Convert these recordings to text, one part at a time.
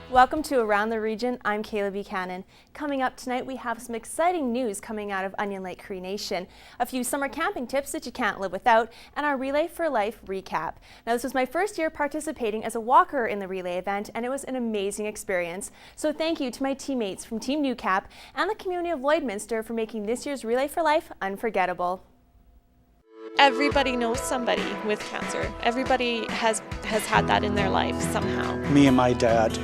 Welcome to Around the Region. I'm Kayla Buchanan. Coming up tonight, we have some exciting news coming out of Onion Lake Cree Nation, a few summer camping tips that you can't live without, and our Relay for Life recap. Now, this was my first year participating as a walker in the relay event, and it was an amazing experience. So thank you to my teammates from Team NewCap and the community of Lloydminster for making this year's Relay for Life unforgettable. Everybody knows somebody with cancer. Everybody has had that in their life somehow. Me and my dad,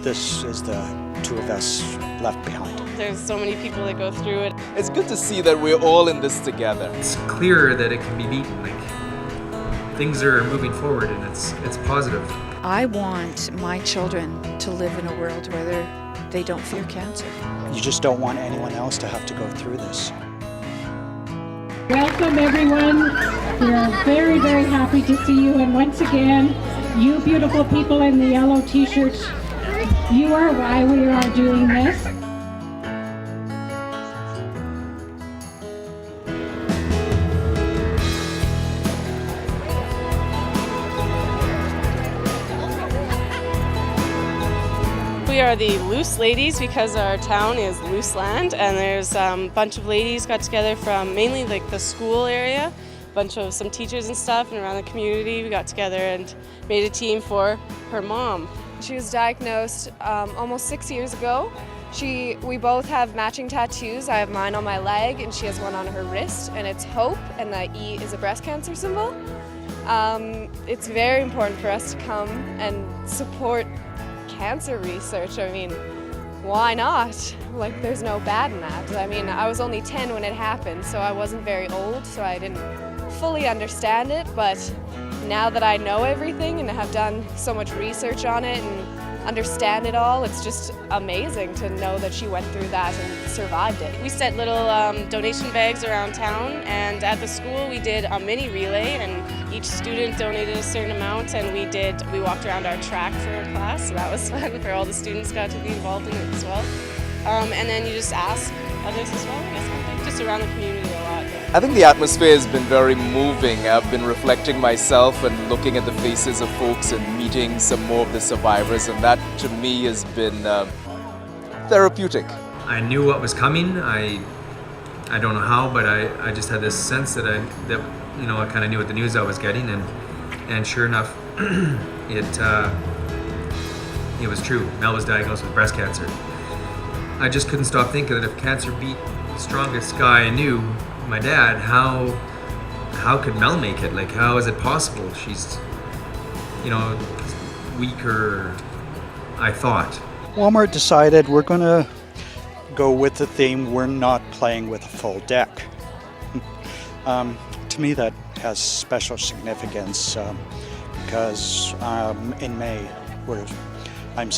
this is the two of us left behind. There's so many people that go through it. It's good to see that we're all in this together. It's clear that it can be beaten. Like, things are moving forward and it's positive. I want my children to live in a world where they don't fear cancer. You just don't want anyone else to have to go through this. Welcome everyone. We are very, very happy to see you, and once again, you beautiful people in the yellow t-shirts, you are why we are doing this. We are the Loose Ladies because our town is loose land, and there's a bunch of ladies got together from mainly like the school area, a bunch of some teachers and stuff, and around the community we got together and made a team for her mom. She was diagnosed almost 6 years ago. We both have matching tattoos. I have mine on my leg and she has one on her wrist, and it's Hope, and the E is a breast cancer symbol. It's very important for us to come and support cancer research. I mean, why not? Like, there's no bad in that. I mean, I was only 10 when it happened, so I wasn't very old, so I didn't fully understand it, but now that I know everything and have done so much research on it and understand it all, it's just amazing to know that she went through that and survived it. We set little donation bags around town, and at the school we did a mini relay, and each student donated a certain amount, and we walked around our track for a class, so that was fun for all the students got to be involved in it as well. And then you just ask others as well, I guess, I think, just around the community a lot. I think the atmosphere has been very moving. I've been reflecting myself and looking at the faces of folks and meeting some more of the survivors, and that to me has been therapeutic. I knew what was coming. I don't know how, but I just had this sense that I kind of knew what the news I was getting, and sure enough, it was true. Mel was diagnosed with breast cancer. I just couldn't stop thinking that if cancer beat the strongest guy I knew, my dad, how could Mel make it? Like, how is it possible? She's, weaker, I thought. Walmart decided we're going to go with the theme, we're not playing with a full deck. To me that has special significance because in May I'm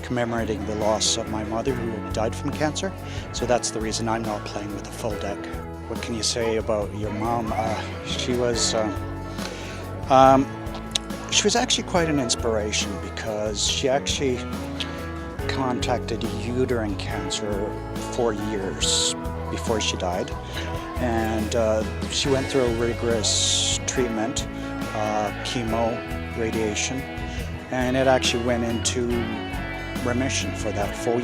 commemorating the loss of my mother who died from cancer, so that's the reason I'm not playing with a full deck. What can you say about your mom? She was actually quite an inspiration because she actually contacted uterine cancer 4 years before she died, and she went through a rigorous treatment, chemo, radiation, and it actually went into remission for that 4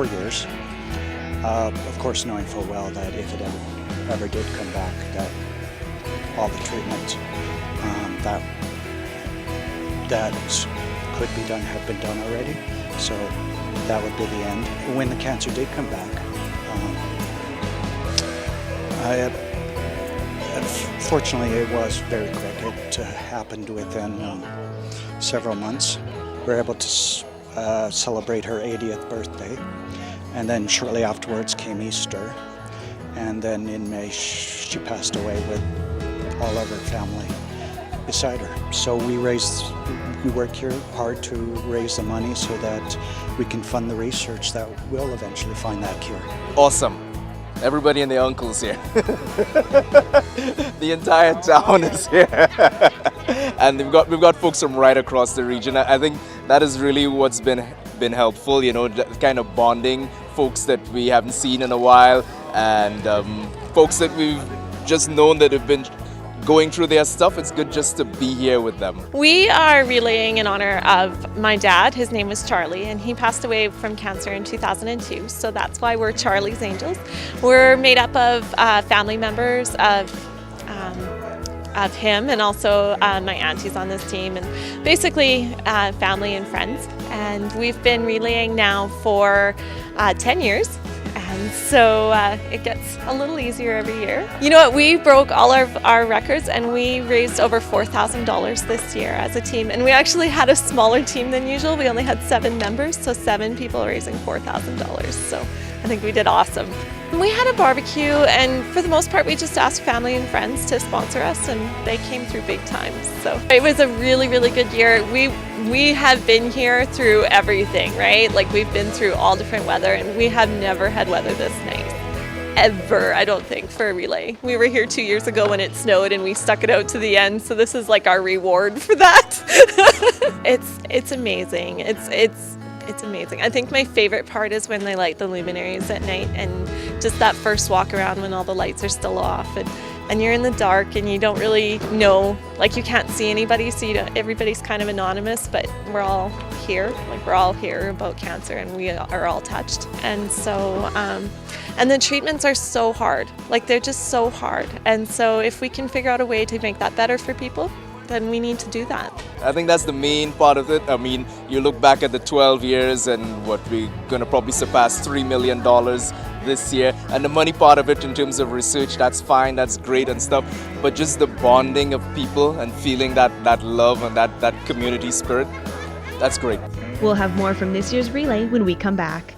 years. Of course, knowing full well that if it ever did come back, that all the treatment that could be done have been done already. So that would be the end. When the cancer did come back, fortunately it was very quick. It happened within several months. We were able to celebrate her 80th birthday, and then shortly afterwards came Easter, and then in May she passed away with all of her family beside her. So we work here hard to raise the money so that we can fund the research that will eventually find that cure. Awesome. Everybody and their uncles here. The entire town is here. And we've got folks from right across the region. I think that is really what's been helpful, kind of bonding folks that we haven't seen in a while, and folks that we've just known that have been going through their stuff. It's good just to be here with them. We are relaying in honor of my dad. His name was Charlie, and he passed away from cancer in 2002. So that's why we're Charlie's Angels. We're made up of family members of him, and also my auntie's on this team, and basically family and friends. And we've been relaying now for 10 years. And so it gets a little easier every year. You know what, we broke all of our records, and we raised over $4,000 this year as a team. And we actually had a smaller team than usual. We only had 7 members, so 7 people raising $4,000. So I think we did awesome. We had a barbecue, and for the most part we just asked family and friends to sponsor us, and they came through big time. So it was a really, really good year. We have been here through everything, right? Like, we've been through all different weather, and we have never had weather this nice. Ever, I don't think, for a relay. We were here 2 years ago when it snowed, and we stuck it out to the end, so this is like our reward for that. It's amazing. It's amazing. I think my favorite part is when they light the luminaries at night, and just that first walk around when all the lights are still off, and you're in the dark and you don't really know, like, you can't see anybody, so everybody's kind of anonymous, but we're all here. Like, we're all here about cancer, and we are all touched. And so, and the treatments are so hard. Like, they're just so hard. And so if we can figure out a way to make that better for people, then we need to do that. I think that's the main part of it. I mean, you look back at the 12 years and what we're going to probably surpass $3 million this year. And the money part of it in terms of research, that's fine, that's great and stuff. But just the bonding of people and feeling that love and that community spirit, that's great. We'll have more from this year's relay when we come back.